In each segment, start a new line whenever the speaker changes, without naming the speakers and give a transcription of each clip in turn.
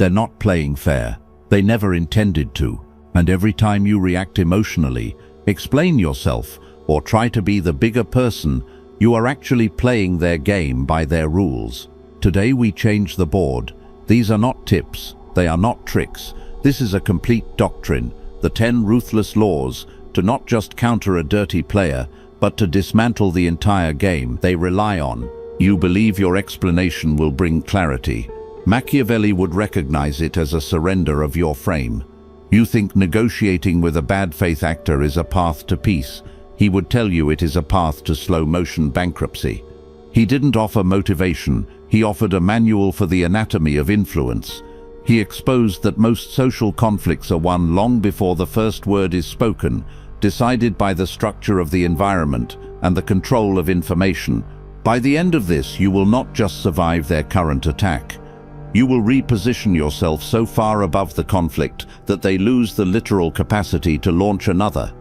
They're not playing fair. They never intended to. And every time you react emotionally, explain yourself, or try to be the bigger person, you are actually playing their game by their rules. Today we change the board. These are not tips. They are not tricks. This is a complete doctrine, the 10 ruthless laws, to not just counter a dirty player, but to dismantle the entire game they rely on. You believe your explanation will bring clarity. Machiavelli would recognize it as a surrender of your frame. You think negotiating with a bad faith actor is a path to peace. He would tell you it is a path to slow-motion bankruptcy. He didn't offer motivation. He offered a manual for the anatomy of influence. He exposed that most social conflicts are won long before the first word is spoken, decided by the structure of the environment and the control of information. By the end of this, you will not just survive their current attack. You will reposition yourself so far above the conflict that they lose the literal capacity to launch another.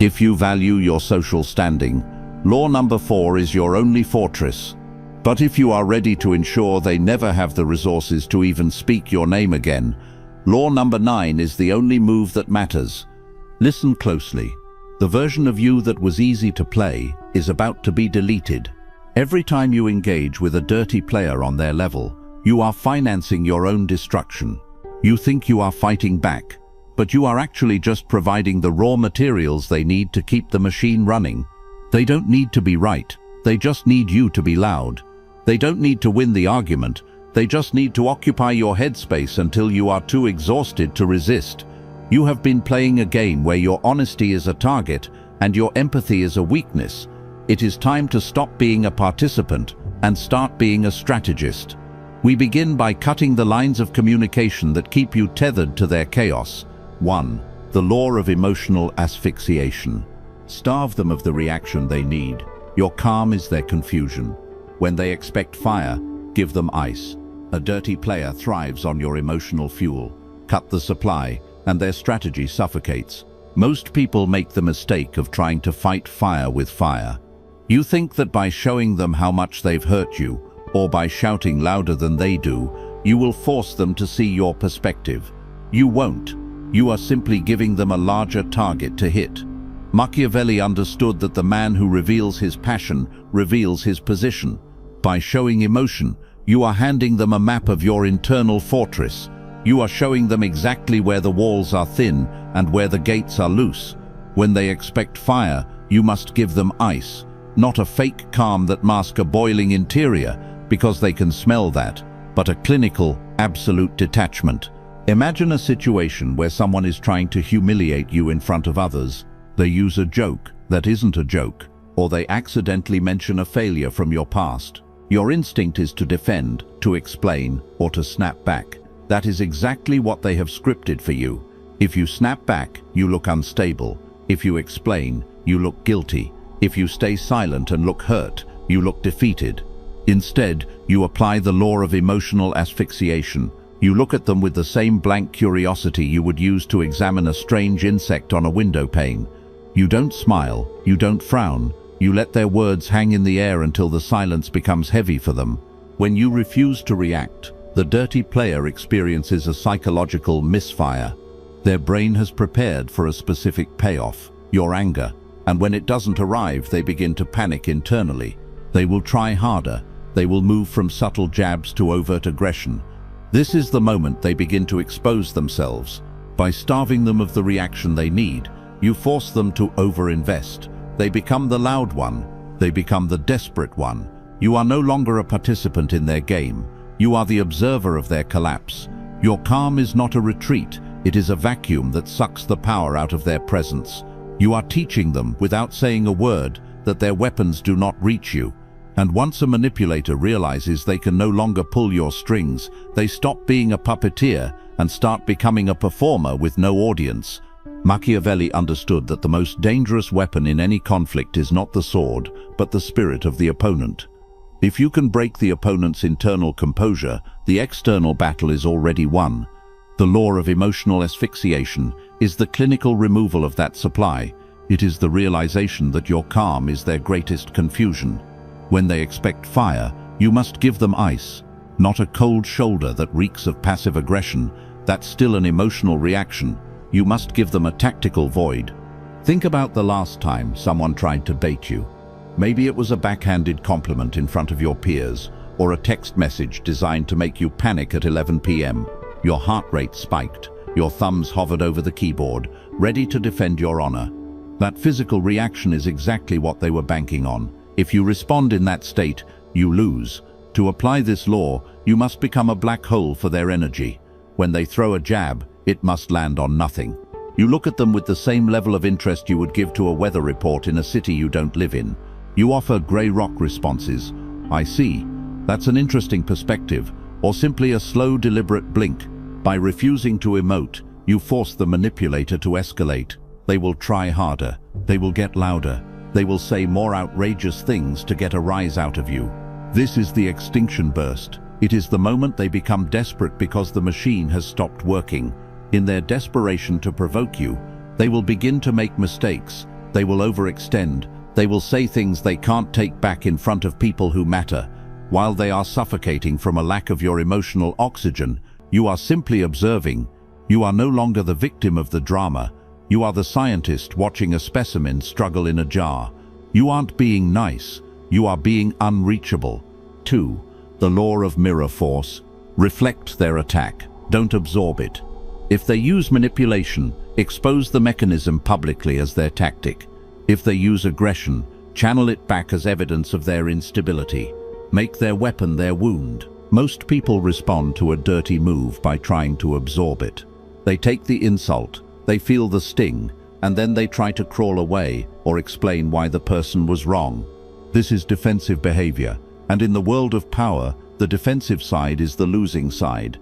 If you value your social standing, law number 4 is your only fortress. But if you are ready to ensure they never have the resources to even speak your name again, law number 9 is the only move that matters. Listen closely. The version of you that was easy to play is about to be deleted. Every time you engage with a dirty player on their level, you are financing your own destruction. You think you are fighting back, but you are actually just providing the raw materials they need to keep the machine running. They don't need to be right. They just need you to be loud. They don't need to win the argument. They just need to occupy your headspace until you are too exhausted to resist. You have been playing a game where your honesty is a target and your empathy is a weakness. It is time to stop being a participant and start being a strategist. We begin by cutting the lines of communication that keep you tethered to their chaos. 1. The law of emotional asphyxiation. Starve them of the reaction they need. Your calm is their confusion. When they expect fire, give them ice. A dirty player thrives on your emotional fuel. Cut the supply, and their strategy suffocates. Most people make the mistake of trying to fight fire with fire. You think that by showing them how much they've hurt you, or by shouting louder than they do, you will force them to see your perspective. You won't. You are simply giving them a larger target to hit. Machiavelli understood that the man who reveals his passion reveals his position. By showing emotion, you are handing them a map of your internal fortress. You are showing them exactly where the walls are thin and where the gates are loose. When they expect fire, you must give them ice, not a fake calm that masks a boiling interior, because they can smell that, but a clinical, absolute detachment. Imagine a situation where someone is trying to humiliate you in front of others. They use a joke that isn't a joke, or they accidentally mention a failure from your past. Your instinct is to defend, to explain, or to snap back. That is exactly what they have scripted for you. If you snap back, you look unstable. If you explain, you look guilty. If you stay silent and look hurt, you look defeated. Instead, you apply the law of emotional asphyxiation. You look at them with the same blank curiosity you would use to examine a strange insect on a window pane. You don't smile, you don't frown, you let their words hang in the air until the silence becomes heavy for them. When you refuse to react, the dirty player experiences a psychological misfire. Their brain has prepared for a specific payoff, your anger, and when it doesn't arrive, they begin to panic internally. They will try harder. They will move from subtle jabs to overt aggression. This is the moment they begin to expose themselves. By starving them of the reaction they need, you force them to overinvest. They become the loud one. They become the desperate one. You are no longer a participant in their game. You are the observer of their collapse. Your calm is not a retreat. It is a vacuum that sucks the power out of their presence. You are teaching them, without saying a word, that their weapons do not reach you. And once a manipulator realizes they can no longer pull your strings, they stop being a puppeteer and start becoming a performer with no audience. Machiavelli understood that the most dangerous weapon in any conflict is not the sword, but the spirit of the opponent. If you can break the opponent's internal composure, the external battle is already won. The law of emotional asphyxiation is the clinical removal of that supply. It is the realization that your calm is their greatest confusion. When they expect fire, you must give them ice. not a cold shoulder that reeks of passive aggression. That's still an emotional reaction. You must give them a tactical void. Think about the last time someone tried to bait you. Maybe it was a backhanded compliment in front of your peers, or a text message designed to make you panic at 11 p.m. Your heart rate spiked, your thumbs hovered over the keyboard, ready to defend your honor. That physical reaction is exactly what they were banking on. If you respond in that state, you lose. To apply this law, you must become a black hole for their energy. When they throw a jab, it must land on nothing. You look at them with the same level of interest you would give to a weather report in a city you don't live in. You offer grey rock responses. I see. That's an interesting perspective. Or simply a slow, deliberate blink. By refusing to emote, you force the manipulator to escalate. They will try harder. They will get louder. They will say more outrageous things to get a rise out of you. This is the extinction burst. It is the moment they become desperate because the machine has stopped working. In their desperation to provoke you, they will begin to make mistakes. They will overextend. They will say things they can't take back in front of people who matter. While they are suffocating from a lack of your emotional oxygen, you are simply observing. You are no longer the victim of the drama. You are the scientist watching a specimen struggle in a jar. You aren't being nice. You are being unreachable. 2. The law of mirror force. Reflect their attack. Don't absorb it. If they use manipulation, expose the mechanism publicly as their tactic. If they use aggression, channel it back as evidence of their instability. Make their weapon their wound. Most people respond to a dirty move by trying to absorb it. They take the insult, they feel the sting, and then they try to crawl away or explain why the person was wrong. This is defensive behavior, and in the world of power, the defensive side is the losing side.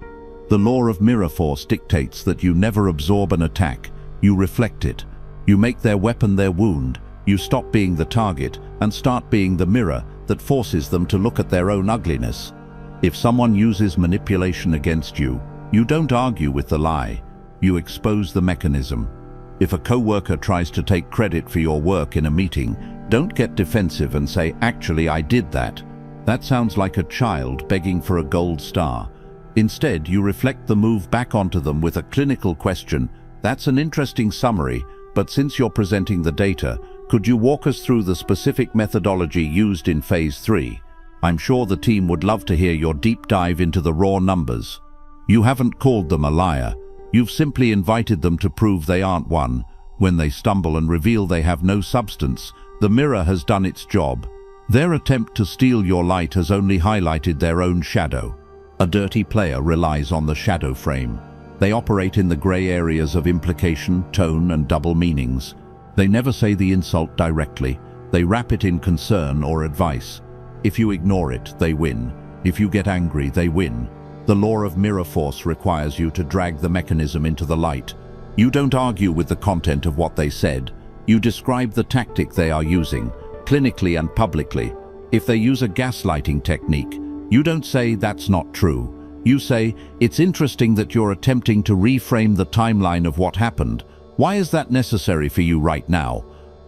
The law of mirror force dictates that you never absorb an attack, you reflect it. You make their weapon their wound, you stop being the target and start being the mirror that forces them to look at their own ugliness. If someone uses manipulation against you, you don't argue with the lie, you expose the mechanism. If a coworker tries to take credit for your work in a meeting, don't get defensive and say, "Actually, I did that." That sounds like a child begging for a gold star. Instead, you reflect the move back onto them with a clinical question. "That's an interesting summary, but since you're presenting the data, could you walk us through the specific methodology used in Phase 3? I'm sure the team would love to hear your deep dive into the raw numbers." You haven't called them a liar. You've simply invited them to prove they aren't one. When they stumble and reveal they have no substance, the mirror has done its job. Their attempt to steal your light has only highlighted their own shadow. A dirty player relies on the shadow frame. They operate in the gray areas of implication, tone, and double meanings. They never say the insult directly. They wrap it in concern or advice. If you ignore it, they win. If you get angry, they win. The law of mirror force requires you to drag the mechanism into the light. You don't argue with the content of what they said. You describe the tactic they are using, clinically and publicly. If they use a gaslighting technique, you don't say, "That's not true." You say, "It's interesting that you're attempting to reframe the timeline of what happened. Why is that necessary for you right now?"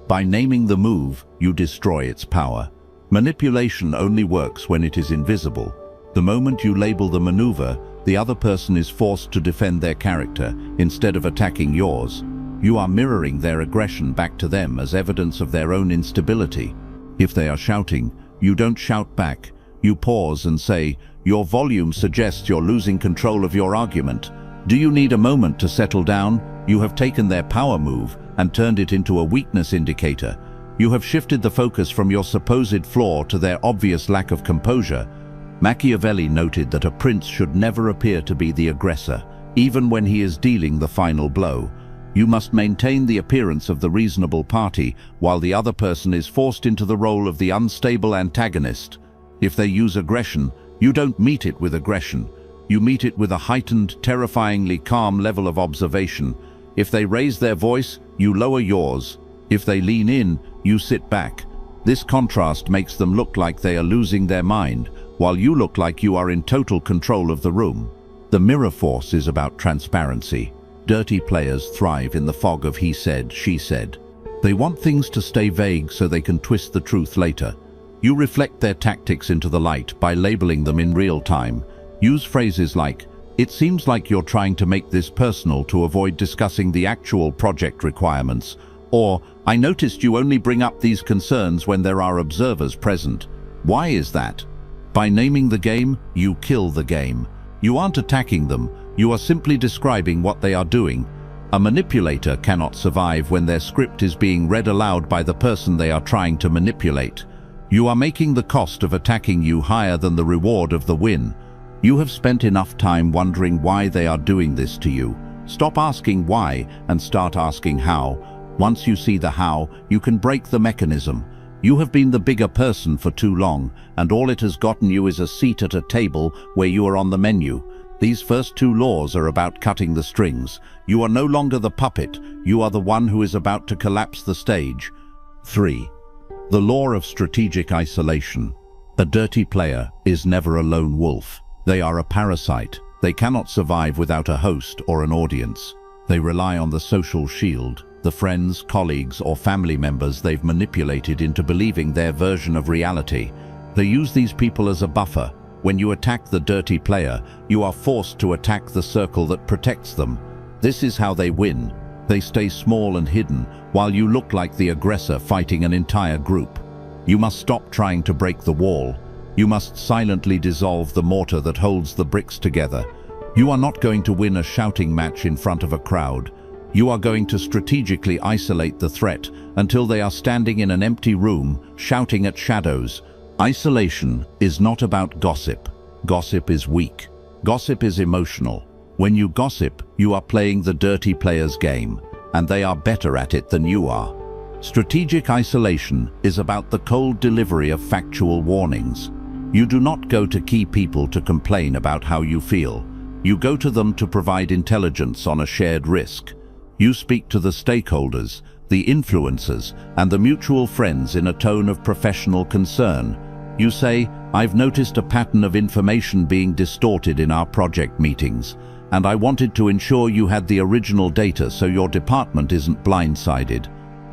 By naming the move, you destroy its power. Manipulation only works when it is invisible. The moment you label the maneuver, the other person is forced to defend their character instead of attacking yours. You are mirroring their aggression back to them as evidence of their own instability. If they are shouting, you don't shout back. You pause and say, "Your volume suggests you're losing control of your argument. Do you need a moment to settle down?" You have taken their power move and turned it into a weakness indicator. You have shifted the focus from your supposed flaw to their obvious lack of composure. Machiavelli noted that a prince should never appear to be the aggressor, even when he is dealing the final blow. You must maintain the appearance of the reasonable party while the other person is forced into the role of the unstable antagonist. If they use aggression, you don't meet it with aggression. You meet it with a heightened, terrifyingly calm level of observation. If they raise their voice, you lower yours. If they lean in, you sit back. This contrast makes them look like they are losing their mind, while you look like you are in total control of the room. The mirror force is about transparency. Dirty players thrive in the fog of he said, she said. They want things to stay vague so they can twist the truth later. You reflect their tactics into the light by labeling them in real time. Use phrases like, "It seems like you're trying to make this personal to avoid discussing the actual project requirements," or, "I noticed you only bring up these concerns when there are observers present. Why is that?" By naming the game, you kill the game. You aren't attacking them, you are simply describing what they are doing. A manipulator cannot survive when their script is being read aloud by the person they are trying to manipulate. You are making the cost of attacking you higher than the reward of the win. You have spent enough time wondering why they are doing this to you. Stop asking why and start asking how. Once you see the how, you can break the mechanism. You have been the bigger person for too long, and all it has gotten you is a seat at a table where you are on the menu. These first two laws are about cutting the strings. You are no longer the puppet, you are the one who is about to collapse the stage. 3. The law of strategic isolation. A dirty player is never a lone wolf. They are a parasite. They cannot survive without a host or an audience. They rely on the social shield, the friends, colleagues, or family members they've manipulated into believing their version of reality. They use these people as a buffer. When you attack the dirty player, you are forced to attack the circle that protects them. This is how they win. They stay small and hidden, while you look like the aggressor fighting an entire group. You must stop trying to break the wall. You must silently dissolve the mortar that holds the bricks together. You are not going to win a shouting match in front of a crowd. You are going to strategically isolate the threat until they are standing in an empty room, shouting at shadows. Isolation is not about gossip. Gossip is weak. Gossip is emotional. When you gossip, you are playing the dirty player's game, and they are better at it than you are. Strategic isolation is about the cold delivery of factual warnings. You do not go to key people to complain about how you feel. You go to them to provide intelligence on a shared risk. You speak to the stakeholders, the influencers, and the mutual friends in a tone of professional concern. You say, "I've noticed a pattern of information being distorted in our project meetings, and I wanted to ensure you had the original data so your department isn't blindsided."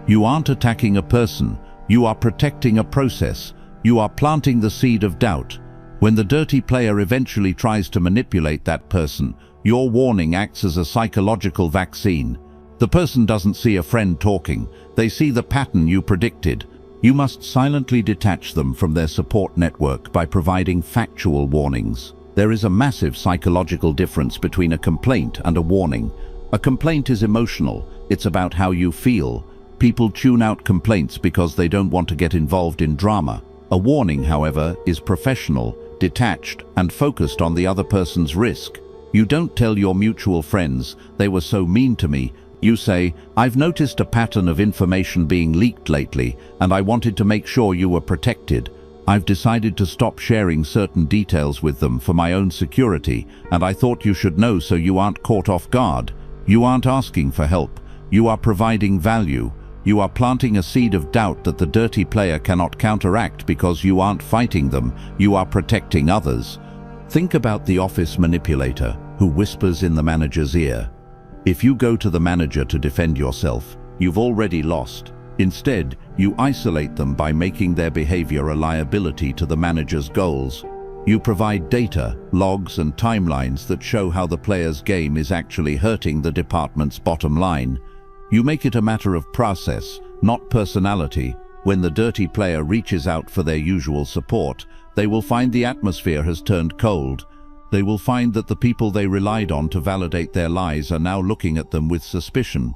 You aren't attacking a person, you are protecting a process. You are planting the seed of doubt. When the dirty player eventually tries to manipulate that person, your warning acts as a psychological vaccine. The person doesn't see a friend talking, they see the pattern you predicted. You must silently detach them from their support network by providing factual warnings. There is a massive psychological difference between a complaint and a warning. A complaint is emotional, it's about how you feel. People tune out complaints because they don't want to get involved in drama. A warning, however, is professional, detached, and focused on the other person's risk. You don't tell your mutual friends, "They were so mean to me." You say, "I've noticed a pattern of information being leaked lately, and I wanted to make sure you were protected. I've decided to stop sharing certain details with them for my own security, and I thought you should know so you aren't caught off guard." You aren't asking for help. You are providing value. You are planting a seed of doubt that the dirty player cannot counteract because you aren't fighting them, you are protecting others. Think about the office manipulator who whispers in the manager's ear. If you go to the manager to defend yourself, you've already lost. Instead, you isolate them by making their behavior a liability to the manager's goals. You provide data, logs, and timelines that show how the player's game is actually hurting the department's bottom line. You make it a matter of process, not personality. When the dirty player reaches out for their usual support, they will find the atmosphere has turned cold. They will find that the people they relied on to validate their lies are now looking at them with suspicion.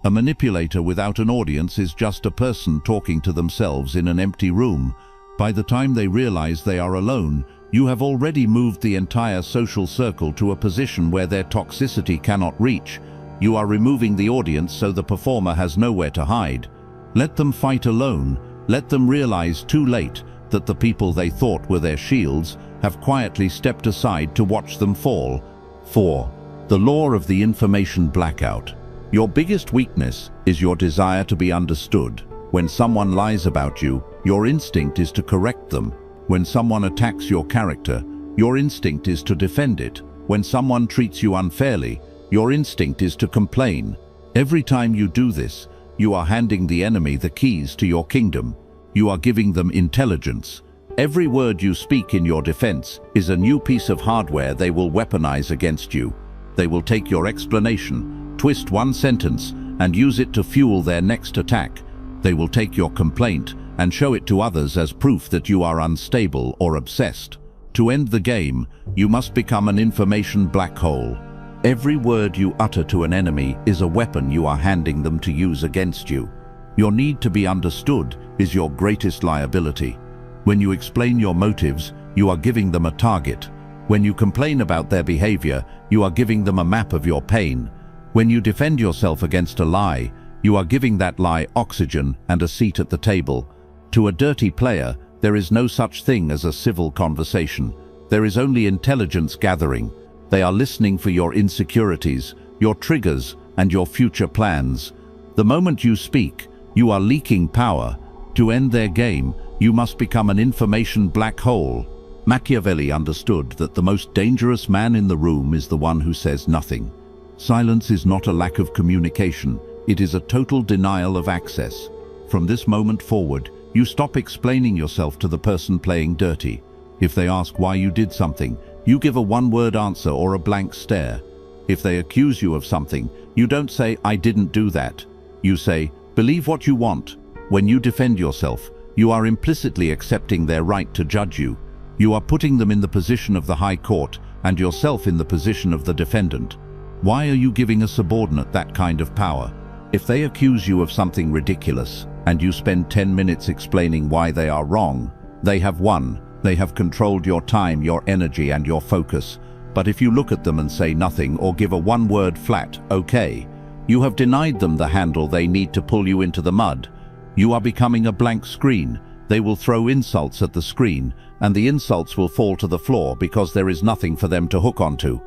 A manipulator without an audience is just a person talking to themselves in an empty room. By the time they realize they are alone, you have already moved the entire social circle to a position where their toxicity cannot reach. You are removing the audience so the performer has nowhere to hide. Let them fight alone. Let them realize too late that the people they thought were their shields have quietly stepped aside to watch them fall. 4. The law of the information blackout. Your biggest weakness is your desire to be understood. When someone lies about you, your instinct is to correct them. When someone attacks your character, your instinct is to defend it. When someone treats you unfairly, your instinct is to complain. Every time you do this, you are handing the enemy the keys to your kingdom. You are giving them intelligence. Every word you speak in your defense is a new piece of hardware they will weaponize against you. They will take your explanation, twist one sentence, and use it to fuel their next attack. They will take your complaint and show it to others as proof that you are unstable or obsessed. To end the game, you must become an information black hole. Every word you utter to an enemy is a weapon you are handing them to use against you. Your need to be understood is your greatest liability. When you explain your motives, you are giving them a target. When you complain about their behavior, you are giving them a map of your pain. When you defend yourself against a lie, you are giving that lie oxygen and a seat at the table. To a dirty player, there is no such thing as a civil conversation. There is only intelligence gathering. They are listening for your insecurities, your triggers, and your future plans. The moment you speak, you are leaking power. To end their game, you must become an information black hole. Machiavelli understood that the most dangerous man in the room is the one who says nothing. Silence is not a lack of communication, it is a total denial of access. From this moment forward, you stop explaining yourself to the person playing dirty. If they ask why you did something, you give a one-word answer or a blank stare. If they accuse you of something, you don't say, "I didn't do that." You say, "Believe what you want." When you defend yourself, you are implicitly accepting their right to judge you. You are putting them in the position of the High Court and yourself in the position of the defendant. Why are you giving a subordinate that kind of power? If they accuse you of something ridiculous and you spend 10 minutes explaining why they are wrong, they have won. They have controlled your time, your energy, and your focus. But if you look at them and say nothing or give a one-word flat, "Okay," you have denied them the handle they need to pull you into the mud. You are becoming a blank screen. They will throw insults at the screen, and the insults will fall to the floor because there is nothing for them to hook onto.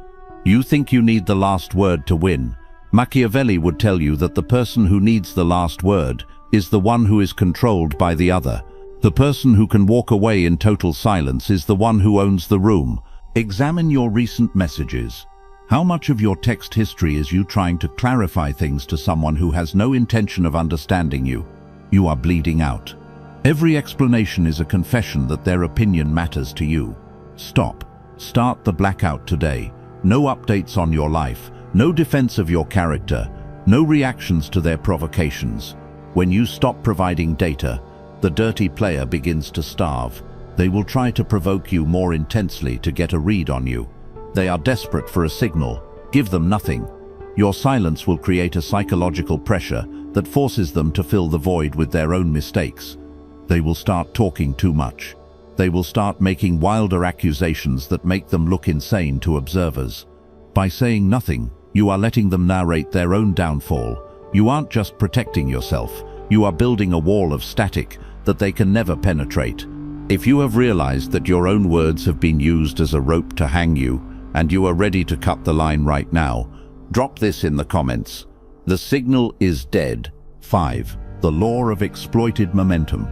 You think you need the last word to win. Machiavelli would tell you that the person who needs the last word is the one who is controlled by the other. The person who can walk away in total silence is the one who owns the room. Examine your recent messages. How much of your text history is you trying to clarify things to someone who has no intention of understanding you? You are bleeding out. Every explanation is a confession that their opinion matters to you. Stop. Start the blackout today. No updates on your life, no defense of your character, no reactions to their provocations. When you stop providing data, the dirty player begins to starve. They will try to provoke you more intensely to get a read on you. They are desperate for a signal. Give them nothing. Your silence will create a psychological pressure that forces them to fill the void with their own mistakes. They will start talking too much. They will start making wilder accusations that make them look insane to observers. By saying nothing, you are letting them narrate their own downfall. You aren't just protecting yourself. You are building a wall of static that they can never penetrate. If you have realized that your own words have been used as a rope to hang you, and you are ready to cut the line right now, drop this in the comments. The signal is dead. 5. The law of exploited momentum.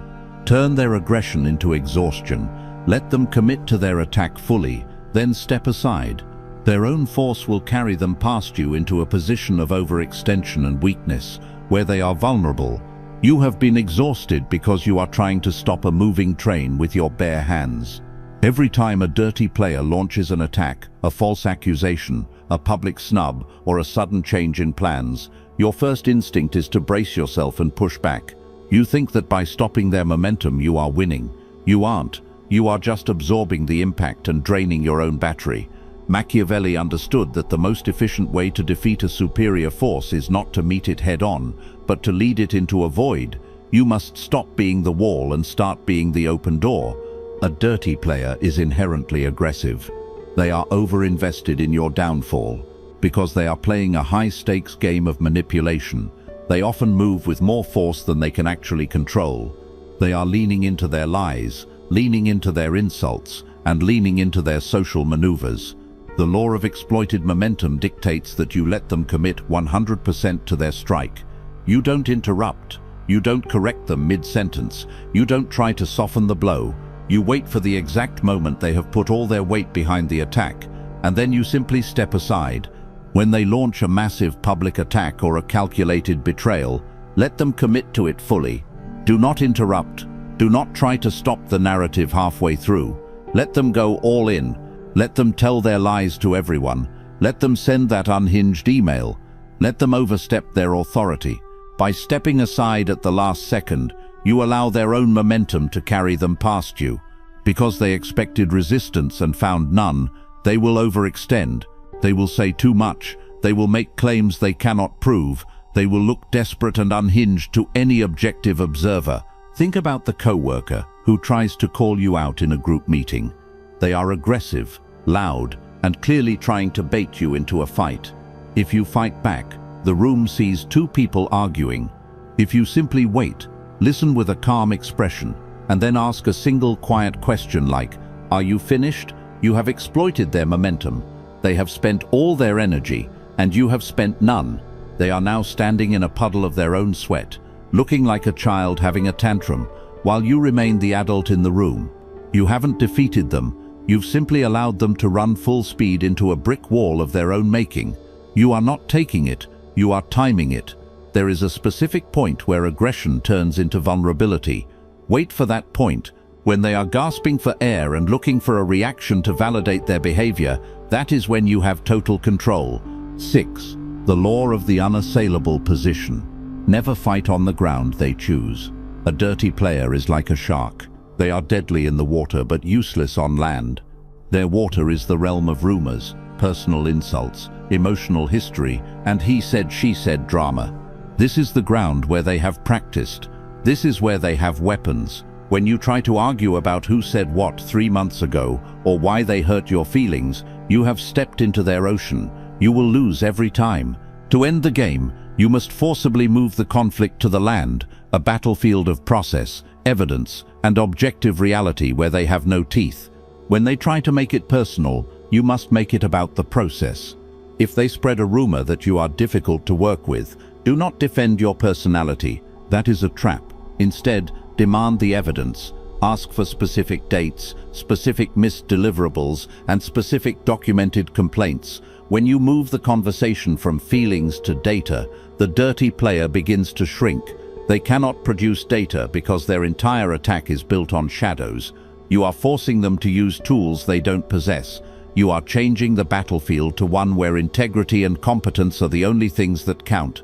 Turn their aggression into exhaustion. Let them commit to their attack fully, then step aside. Their own force will carry them past you into a position of overextension and weakness, where they are vulnerable. You have been exhausted because you are trying to stop a moving train with your bare hands. Every time a dirty player launches an attack, a false accusation, a public snub, or a sudden change in plans, your first instinct is to brace yourself and push back. You think that by stopping their momentum you are winning. You aren't. You are just absorbing the impact and draining your own battery. Machiavelli understood that the most efficient way to defeat a superior force is not to meet it head-on, but to lead it into a void. You must stop being the wall and start being the open door. A dirty player is inherently aggressive. They are over-invested in your downfall. Because they are playing a high-stakes game of manipulation, they often move with more force than they can actually control. They are leaning into their lies, leaning into their insults, and leaning into their social maneuvers. The law of exploited momentum dictates that you let them commit 100% to their strike. You don't interrupt. You don't correct them mid-sentence. You don't try to soften the blow. You wait for the exact moment they have put all their weight behind the attack, and then you simply step aside. When they launch a massive public attack or a calculated betrayal, let them commit to it fully. Do not interrupt. Do not try to stop the narrative halfway through. Let them go all in. Let them tell their lies to everyone. Let them send that unhinged email. Let them overstep their authority. By stepping aside at the last second, you allow their own momentum to carry them past you. Because they expected resistance and found none, they will overextend. They will say too much. They will make claims they cannot prove. They will look desperate and unhinged to any objective observer. Think about the coworker who tries to call you out in a group meeting. They are aggressive, loud, and clearly trying to bait you into a fight. If you fight back, the room sees two people arguing. If you simply wait, listen with a calm expression, and then ask a single quiet question like, "Are you finished?" You have exploited their momentum. They have spent all their energy, and you have spent none. They are now standing in a puddle of their own sweat, looking like a child having a tantrum, while you remain the adult in the room. You haven't defeated them. You've simply allowed them to run full speed into a brick wall of their own making. You are not taking it, you are timing it. There is a specific point where aggression turns into vulnerability. Wait for that point. When they are gasping for air and looking for a reaction to validate their behavior, that is when you have total control. 6. The law of the unassailable position. Never fight on the ground they choose. A dirty player is like a shark. They are deadly in the water but useless on land. Their water is the realm of rumors, personal insults, emotional history, and he said, she said drama. This is the ground where they have practiced. This is where they have weapons. When you try to argue about who said what 3 months ago or why they hurt your feelings, you have stepped into their ocean. You will lose every time. To end the game, you must forcibly move the conflict to the land, a battlefield of process, evidence, and objective reality where they have no teeth. When they try to make it personal, you must make it about the process. If they spread a rumor that you are difficult to work with, do not defend your personality. That is a trap. Instead, demand the evidence. Ask for specific dates, specific missed deliverables, and specific documented complaints. When you move the conversation from feelings to data, the dirty player begins to shrink. They cannot produce data because their entire attack is built on shadows. You are forcing them to use tools they don't possess. You are changing the battlefield to one where integrity and competence are the only things that count.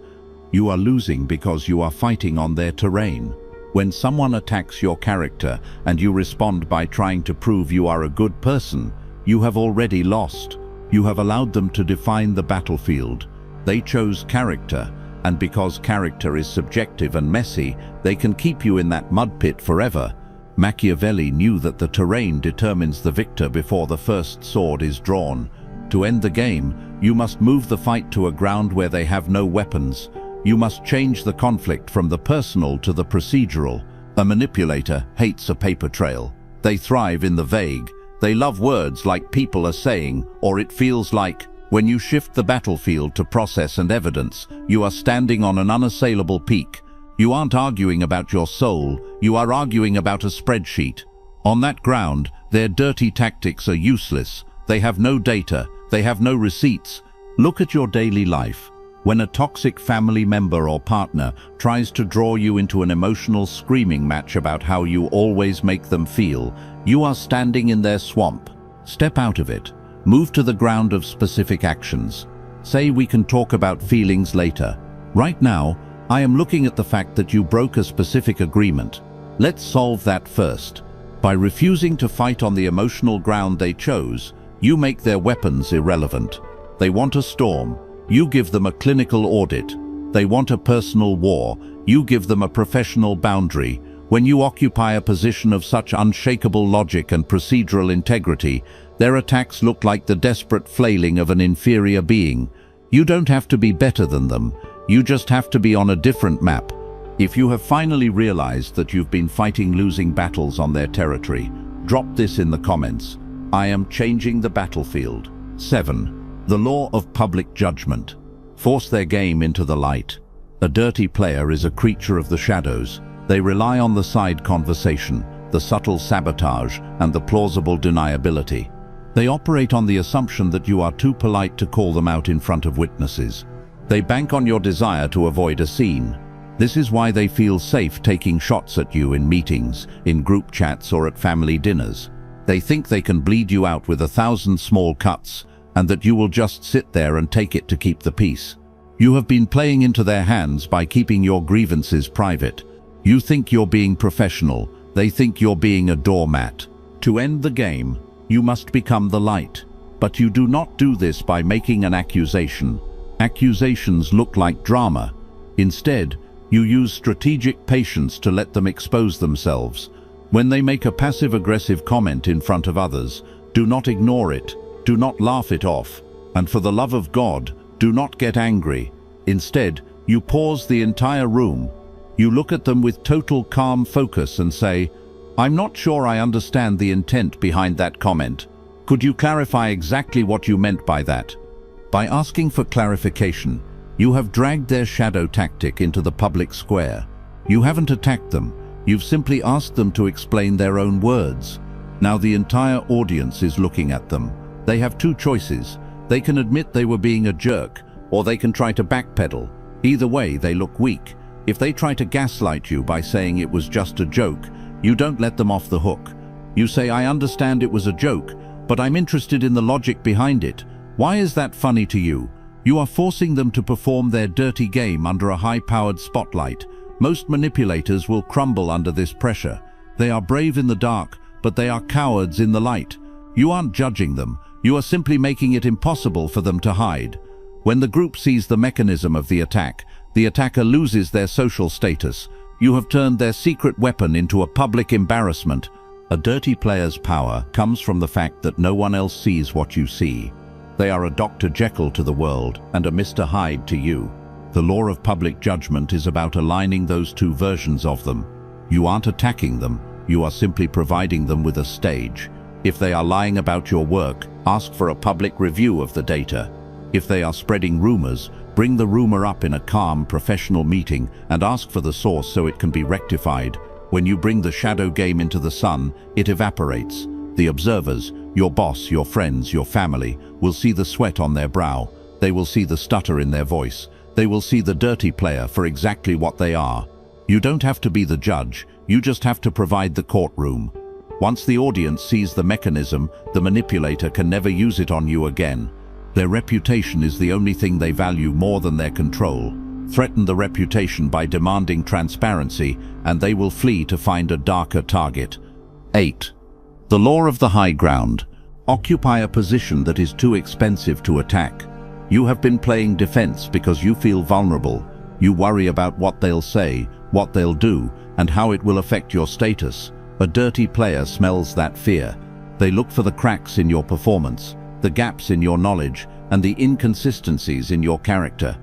You are losing because you are fighting on their terrain. When someone attacks your character and you respond by trying to prove you are a good person, you have already lost. You have allowed them to define the battlefield. They chose character, and because character is subjective and messy, they can keep you in that mud pit forever. Machiavelli knew that the terrain determines the victor before the first sword is drawn. To end the game, you must move the fight to a ground where they have no weapons. You must change the conflict from the personal to the procedural. A manipulator hates a paper trail. They thrive in the vague. They love words like people are saying, or it feels like. When you shift the battlefield to process and evidence, you are standing on an unassailable peak. You aren't arguing about your soul, you are arguing about a spreadsheet. On that ground, their dirty tactics are useless. They have no data, they have no receipts. Look at your daily life. When a toxic family member or partner tries to draw you into an emotional screaming match about how you always make them feel, you are standing in their swamp. Step out of it. Move to the ground of specific actions. Say we can talk about feelings later. Right now, I am looking at the fact that you broke a specific agreement. Let's solve that first. By refusing to fight on the emotional ground they chose, you make their weapons irrelevant. They want a storm. You give them a clinical audit. They want a personal war. You give them a professional boundary. When you occupy a position of such unshakable logic and procedural integrity, their attacks look like the desperate flailing of an inferior being. You don't have to be better than them. You just have to be on a different map. If you have finally realized that you've been fighting losing battles on their territory, drop this in the comments. I am changing the battlefield. 7. The law of public judgment. Force their game into the light. A dirty player is a creature of the shadows. They rely on the side conversation, the subtle sabotage, and the plausible deniability. They operate on the assumption that you are too polite to call them out in front of witnesses. They bank on your desire to avoid a scene. This is why they feel safe taking shots at you in meetings, in group chats, or at family dinners. They think they can bleed you out with 1,000 small cuts, and that you will just sit there and take it to keep the peace. You have been playing into their hands by keeping your grievances private. You think you're being professional, they think you're being a doormat. To end the game, you must become the light. But you do not do this by making an accusation. Accusations look like drama. Instead, you use strategic patience to let them expose themselves. When they make a passive-aggressive comment in front of others, do not ignore it, do not laugh it off, and for the love of God, do not get angry. Instead, you pause the entire room. You look at them with total calm focus and say, "I'm not sure I understand the intent behind that comment. Could you clarify exactly what you meant by that?" By asking for clarification, you have dragged their shadow tactic into the public square. You haven't attacked them, you've simply asked them to explain their own words. Now the entire audience is looking at them. They have two choices. They can admit they were being a jerk, or they can try to backpedal. Either way, they look weak. If they try to gaslight you by saying it was just a joke, you don't let them off the hook. You say, "I understand it was a joke, but I'm interested in the logic behind it. Why is that funny to you?" You are forcing them to perform their dirty game under a high-powered spotlight. Most manipulators will crumble under this pressure. They are brave in the dark, but they are cowards in the light. You aren't judging them. You are simply making it impossible for them to hide. When the group sees the mechanism of the attacker loses their social status. You have turned their secret weapon into a public embarrassment. A dirty player's power comes from the fact that no one else sees what you see. They are a Dr. Jekyll to the world and a Mr. Hyde to you. The law of public judgment is about aligning those two versions of them. You aren't attacking them, you are simply providing them with a stage. If they are lying about your work, ask for a public review of the data. If they are spreading rumors, bring the rumor up in a calm, professional meeting and ask for the source so it can be rectified. When you bring the shadow game into the sun, it evaporates. The observers, your boss, your friends, your family, will see the sweat on their brow. They will see the stutter in their voice. They will see the dirty player for exactly what they are. You don't have to be the judge, you just have to provide the courtroom. Once the audience sees the mechanism, the manipulator can never use it on you again. Their reputation is the only thing they value more than their control. Threaten the reputation by demanding transparency, and they will flee to find a darker target. 8. The law of the high ground. Occupy a position that is too expensive to attack. You have been playing defense because you feel vulnerable. You worry about what they'll say, what they'll do, and how it will affect your status. A dirty player smells that fear. They look for the cracks in your performance, the gaps in your knowledge, and the inconsistencies in your character.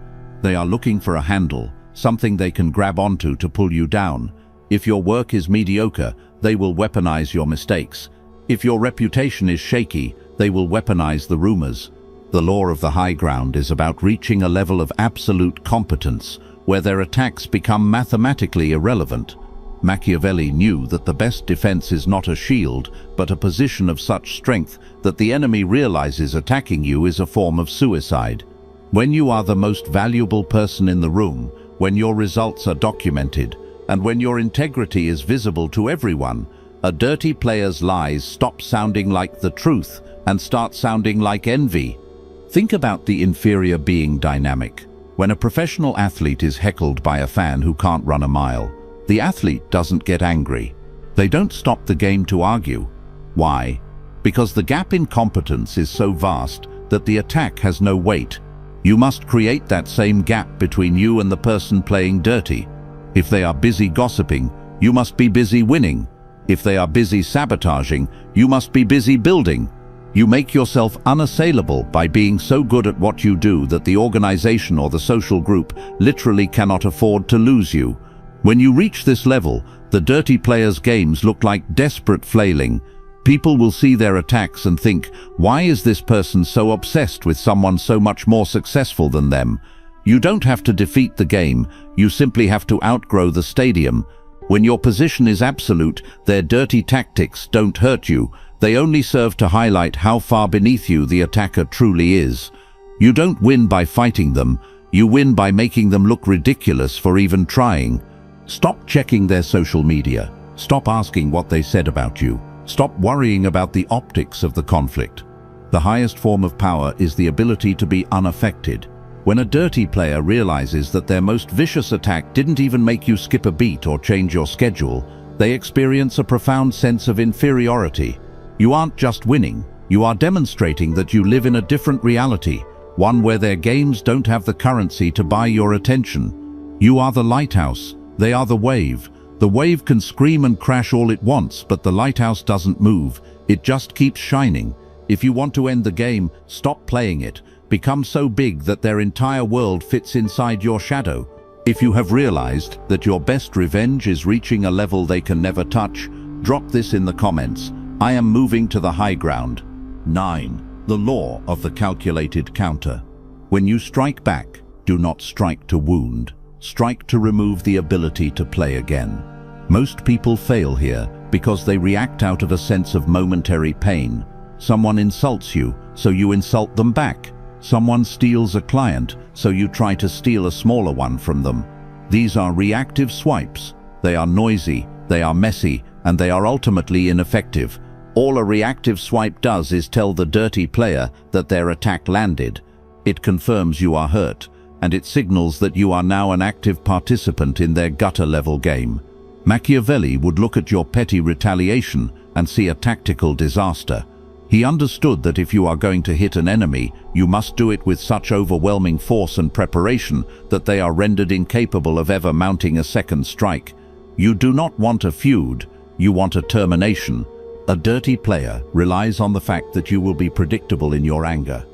They are looking for a handle, something they can grab onto to pull you down. If your work is mediocre, they will weaponize your mistakes. If your reputation is shaky, they will weaponize the rumors. The law of the high ground is about reaching a level of absolute competence where their attacks become mathematically irrelevant. Machiavelli knew that the best defense is not a shield, but a position of such strength that the enemy realizes attacking you is a form of suicide. When you are the most valuable person in the room, when your results are documented, and when your integrity is visible to everyone, a dirty player's lies stop sounding like the truth and start sounding like envy. Think about the inferior being dynamic. When a professional athlete is heckled by a fan who can't run a mile, the athlete doesn't get angry. They don't stop the game to argue. Why? Because the gap in competence is so vast that the attack has no weight. You must create that same gap between you and the person playing dirty. If they are busy gossiping, you must be busy winning. If they are busy sabotaging, you must be busy building. You make yourself unassailable by being so good at what you do that the organization or the social group literally cannot afford to lose you. When you reach this level, the dirty players' games look like desperate flailing. People will see their attacks and think, why is this person so obsessed with someone so much more successful than them? You don't have to defeat the game, you simply have to outgrow the stadium. When your position is absolute, their dirty tactics don't hurt you. They only serve to highlight how far beneath you the attacker truly is. You don't win by fighting them, You win by making them look ridiculous for even trying. Stop checking their social media. Stop asking what they said about you. Stop worrying about the optics of the conflict. The highest form of power is the ability to be unaffected. When a dirty player realizes that their most vicious attack didn't even make you skip a beat or change your schedule, they experience a profound sense of inferiority. You aren't just winning, you are demonstrating that you live in a different reality, one where their games don't have the currency to buy your attention. You are the lighthouse, they are the wave. The wave can scream and crash all it wants, but the lighthouse doesn't move, it just keeps shining. If you want to end the game, stop playing it. Become so big that their entire world fits inside your shadow. If you have realized that your best revenge is reaching a level they can never touch, drop this in the comments. I am moving to the high ground. 9. The law of the calculated counter. When you strike back, do not strike to wound. Strike to remove the ability to play again. Most people fail here because they react out of a sense of momentary pain. Someone insults you, so you insult them back. Someone steals a client, so you try to steal a smaller one from them. These are reactive swipes. They are noisy, they are messy, and they are ultimately ineffective. All a reactive swipe does is tell the dirty player that their attack landed. It confirms you are hurt, and it signals that you are now an active participant in their gutter-level game. Machiavelli would look at your petty retaliation and see a tactical disaster. He understood that if you are going to hit an enemy, you must do it with such overwhelming force and preparation that they are rendered incapable of ever mounting a second strike. You do not want a feud, you want a termination. A dirty player relies on the fact that you will be predictable in your anger.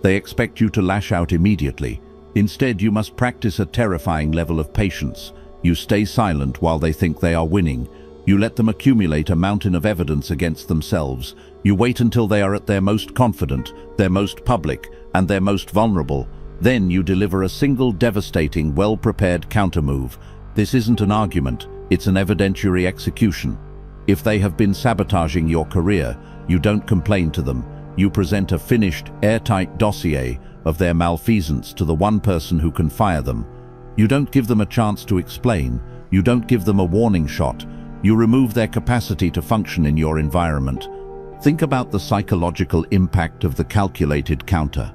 They expect you to lash out immediately. Instead, you must practice a terrifying level of patience. You stay silent while they think they are winning. You let them accumulate a mountain of evidence against themselves. You wait until they are at their most confident, their most public, and their most vulnerable. Then you deliver a single devastating, well-prepared countermove. This isn't an argument, it's an evidentiary execution. If they have been sabotaging your career, you don't complain to them. You present a finished, airtight dossier of their malfeasance to the one person who can fire them. You don't give them a chance to explain. You don't give them a warning shot. You remove their capacity to function in your environment. Think about the psychological impact of the calculated counter.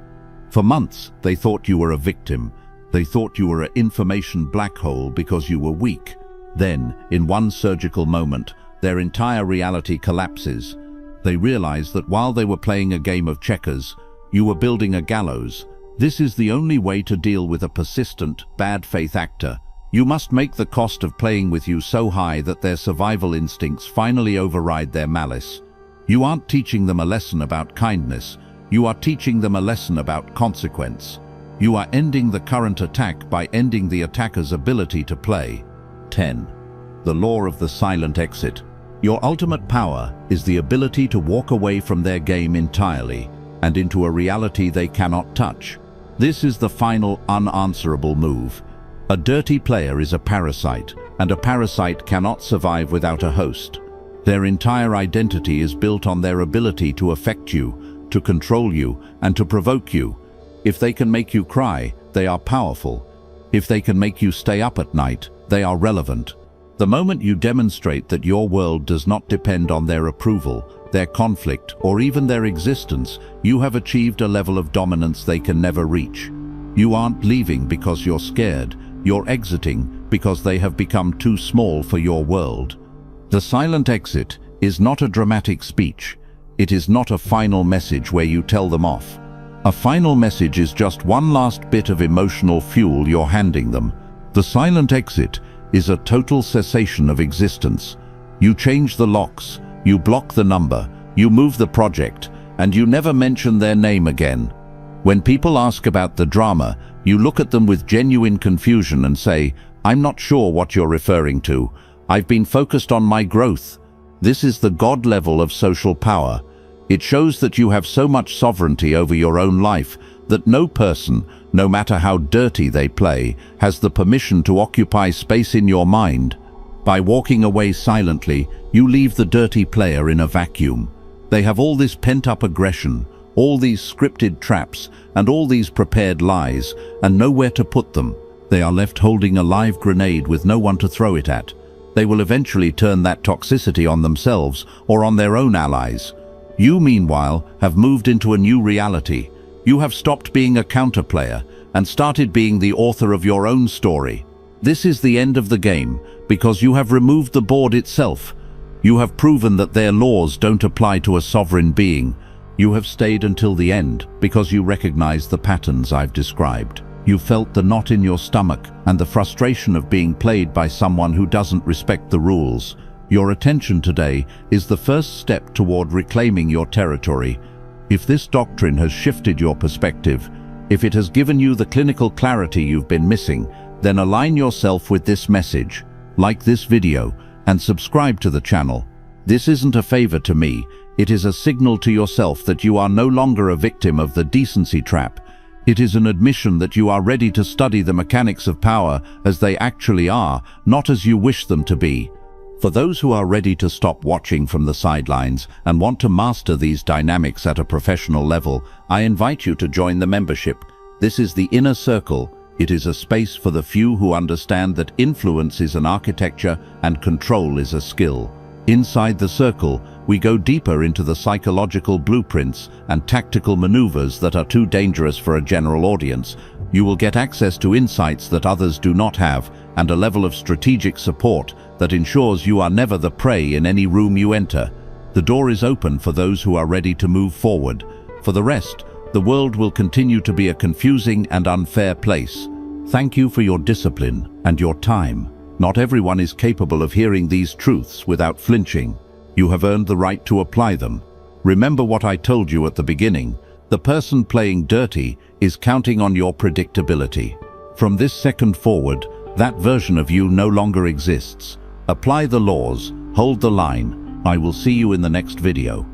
For months, they thought you were a victim. They thought you were an information black hole because you were weak. Then, in one surgical moment, their entire reality collapses. They realize that while they were playing a game of checkers, you were building a gallows. This is the only way to deal with a persistent, bad faith actor. You must make the cost of playing with you so high that their survival instincts finally override their malice. You aren't teaching them a lesson about kindness. You are teaching them a lesson about consequence. You are ending the current attack by ending the attacker's ability to play. 10. The law of the silent exit. Your ultimate power is the ability to walk away from their game entirely and into a reality they cannot touch. This is the final unanswerable move. A dirty player is a parasite, and a parasite cannot survive without a host. Their entire identity is built on their ability to affect you, to control you, and to provoke you. If they can make you cry, they are powerful. If they can make you stay up at night, they are relevant. The moment you demonstrate that your world does not depend on their approval, their conflict, or even their existence, you have achieved a level of dominance they can never reach. You aren't leaving because you're scared. You're exiting because they have become too small for your world. The silent exit is not a dramatic speech. It is not a final message where you tell them off. A final message is just one last bit of emotional fuel you're handing them. The silent exit is a total cessation of existence. You change the locks, you block the number, you move the project, and you never mention their name again. When people ask about the drama, you look at them with genuine confusion and say, "I'm not sure what you're referring to. I've been focused on my growth." This is the God level of social power. It shows that you have so much sovereignty over your own life that no person, no matter how dirty they play, has the permission to occupy space in your mind. By walking away silently, you leave the dirty player in a vacuum. They have all this pent-up aggression, All these scripted traps and all these prepared lies, and nowhere to put them. They are left holding a live grenade with no one to throw it at. They will eventually turn that toxicity on themselves or on their own allies. You, meanwhile, have moved into a new reality. You have stopped being a counterplayer and started being the author of your own story. This is the end of the game because you have removed the board itself. You have proven that their laws don't apply to a sovereign being. You have stayed until the end because you recognize the patterns I've described. You felt the knot in your stomach and the frustration of being played by someone who doesn't respect the rules. Your attention today is the first step toward reclaiming your territory. If this doctrine has shifted your perspective, if it has given you the clinical clarity you've been missing, then align yourself with this message, like this video, and subscribe to the channel. This isn't a favor to me, it is a signal to yourself that you are no longer a victim of the decency trap. It is an admission that you are ready to study the mechanics of power as they actually are, not as you wish them to be. For those who are ready to stop watching from the sidelines and want to master these dynamics at a professional level, I invite you to join the membership. This is the inner circle. It is a space for the few who understand that influence is an architecture and control is a skill. Inside the circle, we go deeper into the psychological blueprints and tactical maneuvers that are too dangerous for a general audience. You will get access to insights that others do not have and a level of strategic support that ensures you are never the prey in any room you enter. The door is open for those who are ready to move forward. For the rest, the world will continue to be a confusing and unfair place. Thank you for your discipline and your time. Not everyone is capable of hearing these truths without flinching. You have earned the right to apply them. Remember what I told you at the beginning. The person playing dirty is counting on your predictability. From this second forward, that version of you no longer exists. Apply the laws, hold the line. I will see you in the next video.